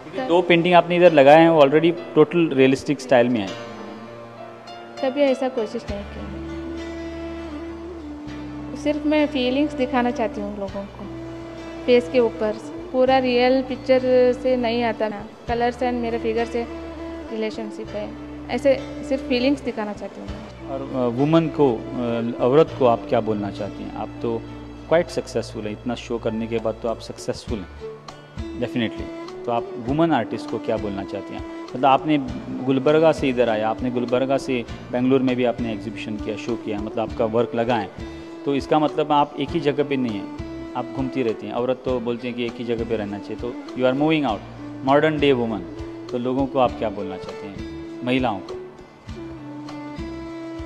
क्योंकि दो पेंटिंग आपने इधर लगाए हैं वो ऑलरेडी टोटल रियलिस्टिक स्टाइल में है। कभी ऐसा कोशिश नहीं की। सिर्फ मैं फीलिंग्स दिखाना चाहती हूँ लोगों को फेस के ऊपर। पूरा रियल पिक्चर से नहीं आता ना, कलर्स एंड मेरे फिगर से रिलेशनशिप है, ऐसे सिर्फ फीलिंग्स दिखाना चाहती हूँ। और वुमन को, औरत को आप क्या बोलना चाहती हैं? आप तो क्वाइट सक्सेसफुल हैं, इतना शो करने के बाद तो आप सक्सेसफुल हैं डेफिनेटली। तो आप वुमन आर्टिस्ट को क्या बोलना चाहती हैं? मतलब आपने गुलबर्गा से इधर आया, आपने गुलबर्गा से बेंगलोर में भी आपने एग्जीबिशन किया, शो किया, मतलब आपका वर्क लगा है, तो इसका मतलब आप एक ही जगह पे नहीं हैं, आप घूमती रहती हैं। औरत तो बोलती हैं कि एक ही जगह पे रहना चाहिए, तो you are moving out, modern day woman. तो लोगों को आप क्या बोलना चाहते हैं, महिलाओं को?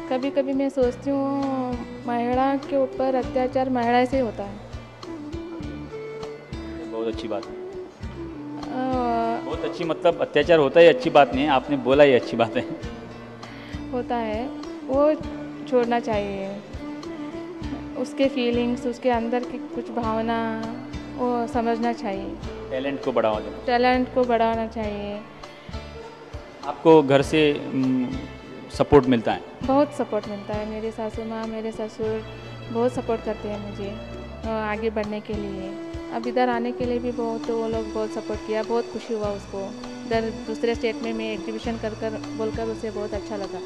कभी कभी मैं सोचती हूँ महिला के ऊपर अत्याचार महिला से होता है। बहुत अच्छी बात है, अ, बहुत अच्छी, मतलब अत्याचार होता है अच्छी बात नहीं है, आपने बोला ये अच्छी बात है। होता है, वो छोड़ना चाहिए। उसके फीलिंग्स, उसके अंदर की कुछ भावना वो समझना चाहिए। टैलेंट को बढ़ावा देना। टैलेंट को बढ़ाना चाहिए। आपको घर से सपोर्ट मिलता है? बहुत सपोर्ट मिलता है। मेरी सासू माँ, मेरे ससुर बहुत सपोर्ट करते हैं मुझे आगे बढ़ने के लिए। अब इधर आने के लिए भी बहुत, वो लोग बहुत सपोर्ट किया, बहुत खुशी हुआ उसको। इधर दूसरे स्टेट में मैं एग्जीबिशन कर बोलकर उसे बहुत अच्छा लगा।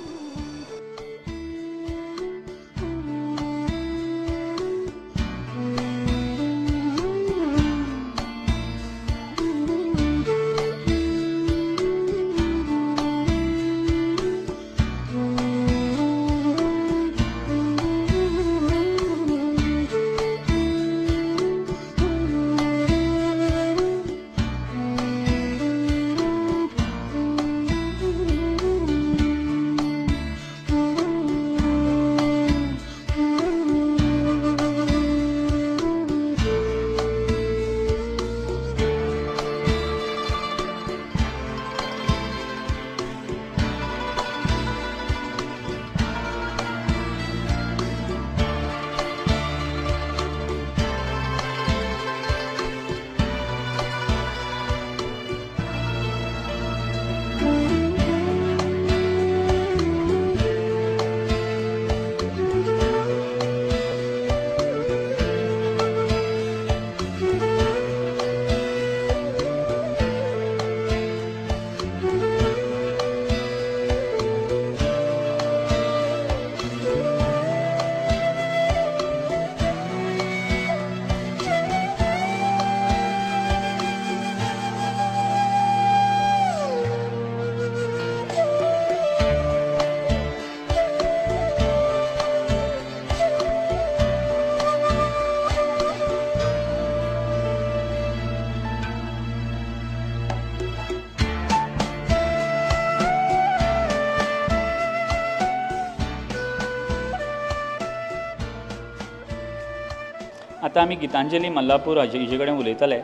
आता आमी गितांजली मल्लापूर हिजे कडेन उलयतले,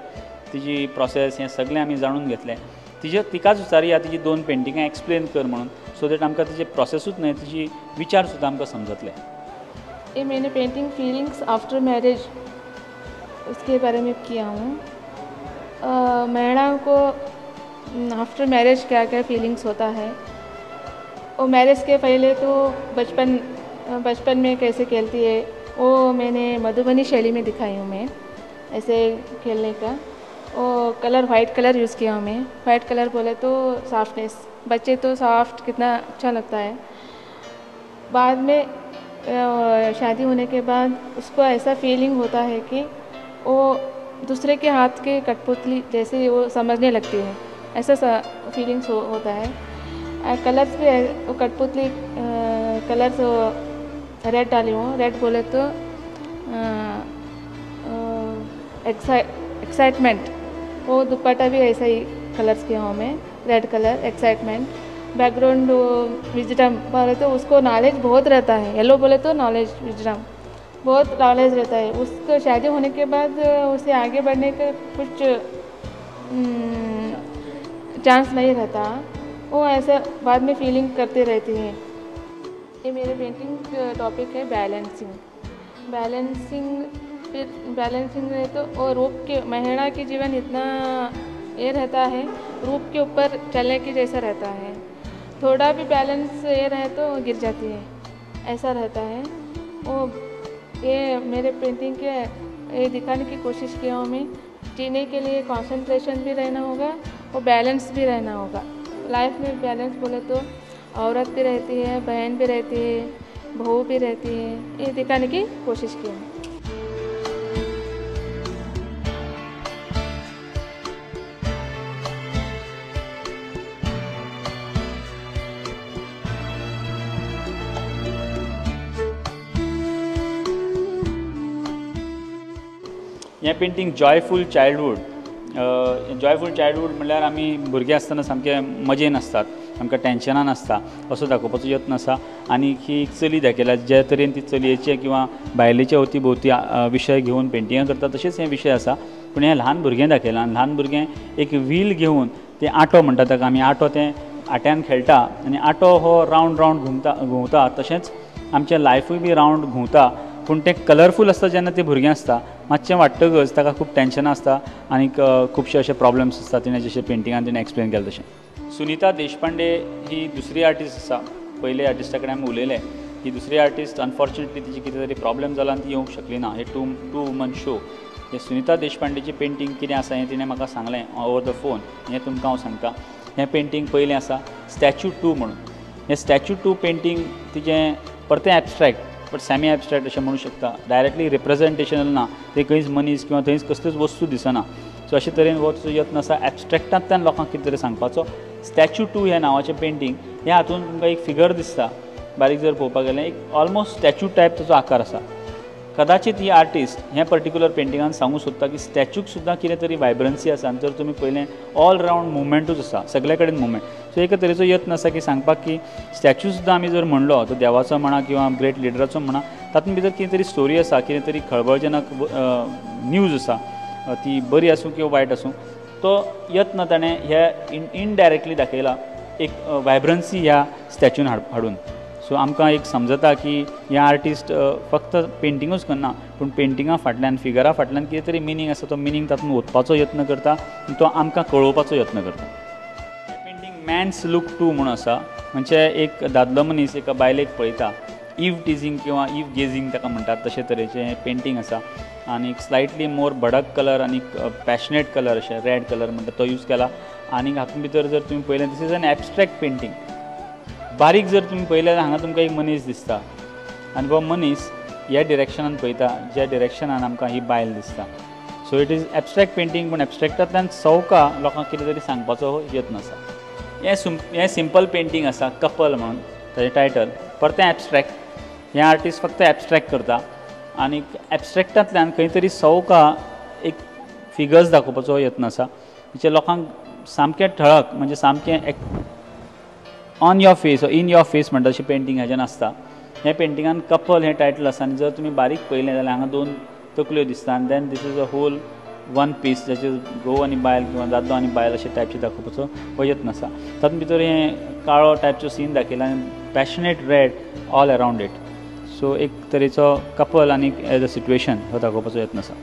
तिजी प्रोसेस हें सगळें आमी जाणून घेतलें। तिकाच विचारया तिजी दोन पेंटिंगां एक्सप्लेन कर म्हणून, सो दॅट आमकां तिजे प्रोसेसूच न्हय, तिजी विचार सुद्दां आमकां समजतले। ये मैंने पेंटिंग फीलिंग्स आफ्टर मैरिज उसके बारे में किया हूँ। महिलाओं को आफ्टर मैरिज क्या क्या फीलिंग्स होता है, और मैरिज के पहले तो बचपन में कैसे खेलती है, वो मैंने मधुबनी शैली में दिखाई हूँ मैं, ऐसे खेलने का। और कलर वाइट कलर यूज़ किया हूँ मैं। वाइट कलर बोले तो सॉफ्टनेस, बच्चे तो सॉफ्ट कितना अच्छा लगता है। बाद में शादी होने के बाद उसको ऐसा फीलिंग होता है कि वो दूसरे के हाथ के कठपुतली जैसे वो समझने लगती है, ऐसा फीलिंग्स होता है। कलर्स भी वो कठपुतली कलर्स रेड डाली हूँ। रेड बोले तो एक्साइटमेंट, वो दुपट्टा भी ऐसा ही कलर्स किया हूँ मैं, red colour excitement. Background wisdom बोले तो उसको नॉलेज बहुत रहता है, येलो बोले तो नॉलेज विजडम बहुत नॉलेज रहता है। उसको शादी होने के बाद उसे आगे बढ़ने का कुछ चांस नहीं रहता, वो ऐसा बाद में फीलिंग करते रहती है। ये मेरे पेंटिंग टॉपिक है बैलेंसिंग। फिर बैलेंसिंग है तो, और रूप के महिला के जीवन इतना ये रहता है, रूप के ऊपर चलने की जैसा रहता है। थोड़ा भी बैलेंस ये रहे तो गिर जाती है, ऐसा रहता है। वो ये मेरे पेंटिंग के ये दिखाने की कोशिश की हूँ मैं। जीने के लिए कंसंट्रेशन भी रहना होगा और बैलेंस भी रहना होगा। लाइफ में बैलेंस बोले तो औरत भी रहती है, बहन भी रहती है, बहू भी रहती है, ये दिखाने की कोशिश की है। हें पेंटींग जॉयफूल चायल्डहूड म्हणल्यार आमी भुरगे आसतना सामके मजेन आसतात, आमकां टेन्शनान आसता असो दाखोवपाचो यत्न आसा। आनी ही एक चली दाखयल्या ज्या तरेन ती चलयेचे किंवा बायलेचे अवती भोवती विशय घेवन पेंटिंगां करता तशेंच हें विशय आसा। पूण हें ल्हान भुरगें दाखयलां, ल्हान भुरगें एक व्हील घेवन तें आटो म्हणटा ताका आमी, आटो तें आट्यान खेळटा आनी आटो हो रावंड रावंड घुंवता तशेंच आमचें लायफूय बी रावंड घुंवता। पूण तें कलरफूल आसता जेन्ना तें भुरगें आसता, मातशें वाडटकच ताका खूब टेन्शनां आसता आनी खुबशे अशे प्रॉब्लम्स आसता। तिणें जशें पेंटिंगान तिणें एक्सप्लेन केलें तशें। सुनीता देशपांडे ही दुसरी आर्टिस्ट आसा। पयले आर्टिस्टा कडेन आमी उलयले, ही दुसरी आर्टिस्ट अनफॉर्च्युनेटली तिची कितें तरी प्रॉब्लेम जाला आनी ती येवंक शकली ना। हे टू वुमन शो। हे सुनीता देशपांडेची पेंटींग कितें आसा हें तिणें म्हाका सांगलें ओवर द फोन। हें तुमकां हांव सांगतां। हें पेंटींग पयलें आसा स्टॅच्यू 2 म्हणून। हें स्टॅच्यू 2 पेंटींग तिचें परतें एब्स्ट्रॅक्ट बट सॅमी एब्स्ट्रॅक्ट अशें म्हणूं शकता। डायरेक्टली रिप्रेझेंटेशनल ना, थंय खंयच मनीस किंवा थंयच कसल्योच वस्तू दिसना। सो अशे तरेन हो तुजो यत्न आसा एब्स्ट्रॅक्टांतल्यान लोकांक कितें तरी सांगपाचो। स्टॅच्यू 2 ह्या नांवाचें पेंटींग, ह्या हातूंत तुमकां एक फिगर दिसता, बारीक जर पळोवपाक गेलें एक ऑलमोस्ट स्टॅच्यू टायप ताचो आकार आसा। कदाचित ही आर्टिस्ट हें पर्टिक्युलर पेंटिंगान सांगूंक सोदता की स्टॅच्यूक सुद्दां कितें तरी वायब्रन्सी आसा। जर तुमी पळयलें ऑल रावंड मुवमेंटूच आसा, सगळे कडेन मुवमेंट। सो एक तरेचो यत्न आसा की सांगपाक की स्टॅच्यू सुद्दां आमी जर म्हणलो तो देवाचो म्हणा किंवा ग्रेट लिडराचो म्हणा, तातूंत भितर कितें तरी स्टोरी आसा, कितें तरी खळबळजनक न्यूज आसा, ती बरी आसूं किंवा वायट आसूं, तो यत्न ताणें ह्या इनडायरेक्टली दाखयला एक वायब्रन्सी ह्या स्टॅच्यून हाडून। सो आमकां एक समजता की ह्या आर्टिस्ट फक्त पेंटिंगूच करना, पूण पेंटिंगा फाटल्यान फिगरा फाटल्यान कितें तरी मिनींग आसा, तो मिनींग तातूंत ओतपाचो यत्न करता आनी तो आमकां कळोवपाचो यत्न करता। पेंटींग मॅन्स लूक 2 म्हणून आसा। म्हणजे एक दादलो मनीस एका बायलेक पळयता, ईव टिजींग किंवा ईव गेजींग ताका म्हणटात तशे तरेचें हें पेंटींग आसा। आनी स्लायटली मोर भडक कलर आनी पॅशनेट कलर अशें रेड कलर म्हणटा तो यूज केला। आनी हातूंत भितर जर तुमी पळयलें this is an abstract painting. बारीक जर तुमी पळयलें जाल्यार हांगा तुमकां एक मनीस दिसता आनी हो मनीस ह्या डिरेक्शनान पळयता ज्या डिरेक्शनान आमकां ही बायल दिसता। So it is abstract painting, पूण एब्स्ट्रॅक्टांतल्यान सवका लोकांक कितें तरी सांगपाचो हो यत्न आसा। हें सिंपल पेंटींग आसा कपल म्हणून ताचें टायटल। परतें एब्स्ट्रॅक्ट, हें आर्टिस्ट फक्त एब्स्ट्रॅक्ट करता आनी एब्स्ट्रॅक्टांतल्यान खंय तरी सवका एक फिगर्स दाखोवपाचो यत्न आसा, जे लोकांक सामकें ठळक म्हणजे सामकें on your face in your face म्हणटा अशें पेंटींग हेजें आसता। हे पेंटिंगान कपल हें टायटल आसा आनी जर तुमी बारीक पळयलें जाल्यार हांगा 2 तकल्यो दिसता आनी then this is a whole one piece, जाचे घोव आनी बायल किंवा दादलो आनी बायल अशें टायपचें दाखोवपाचो हो यत्न आसा। तातूंत भितर हें काळो टायपचो सीन दाखयला आनी passionate red all around it. So एक तरेचो कपल आनी एज अ सिट्युएशन हो दाखोवपाचो यत्न आसा।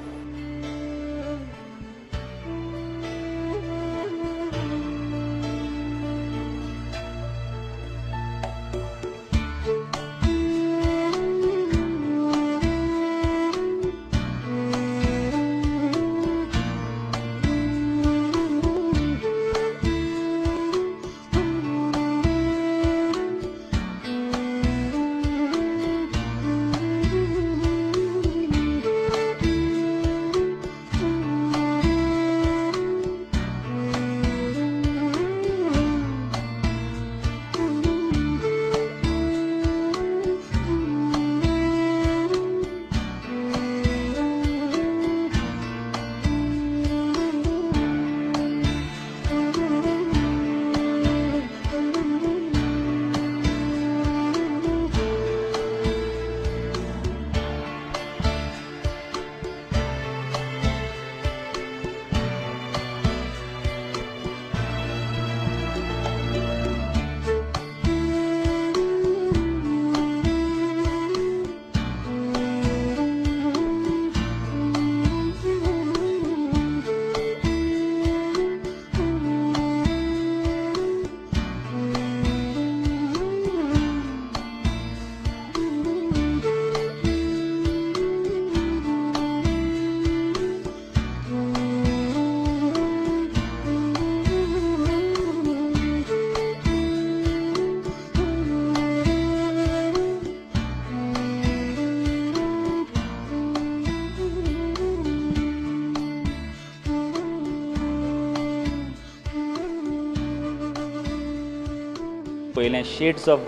पळयलें shades of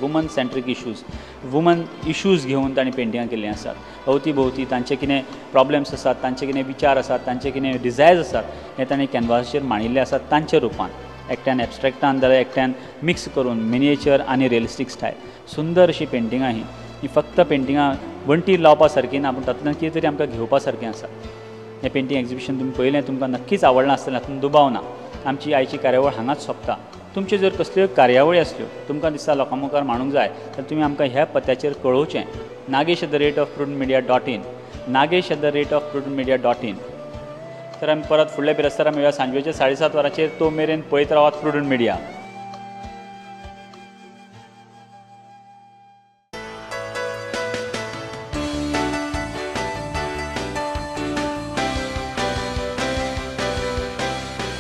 woman centric woman issues घेवन तांणी पेंटिंगां केल्लीं आसात। अवती भोवती तांचे कितें प्रॉब्लेम्स आसात, तांचे कितें विचार आसात, तांचे कितें डिझायर्स आसात हें तांणी कॅनवासाचेर मांडिल्लें आसात तांच्या रुपान, एकट्यान एबस्ट्रॅक्टान जाल्यार एकट्यान मिक्स करून मिनिएचर आनी रियलिस्टीक स्टायल। सुंदर अशीं पेंटिंगां ही फक्त पेंटिंगां वण्टीर लावपा सारकीं ना, पूण तातूंतल्यान कितें तरी आमकां घेवपा सारकें आसा। हें पेंटींग एक्झिबिशन तुमी पळयलें, तुमकां नक्कीच आवडलां आसतलें, हातूंत दुबाव ना। आमची आयची कार्यावळ हांगाच सोंपता। तुमच्यो जर कसल्योय कार्यावळी आसल्यो, तुमकां दिसता लोकां मुखार मांडूंक जाय, जाल्यार तुमी आमकां ह्या पत्त्याचेर कळोवचें, nagesh@prudentmedia.in, nagesh@prudentmedia.in। तर आमी परत फुडल्या बिरेस्तारा मेळुया सांजवेच्या 7:30 वरांचेर। तो मेरेन पळयत रावात प्रुडंट मिडिया।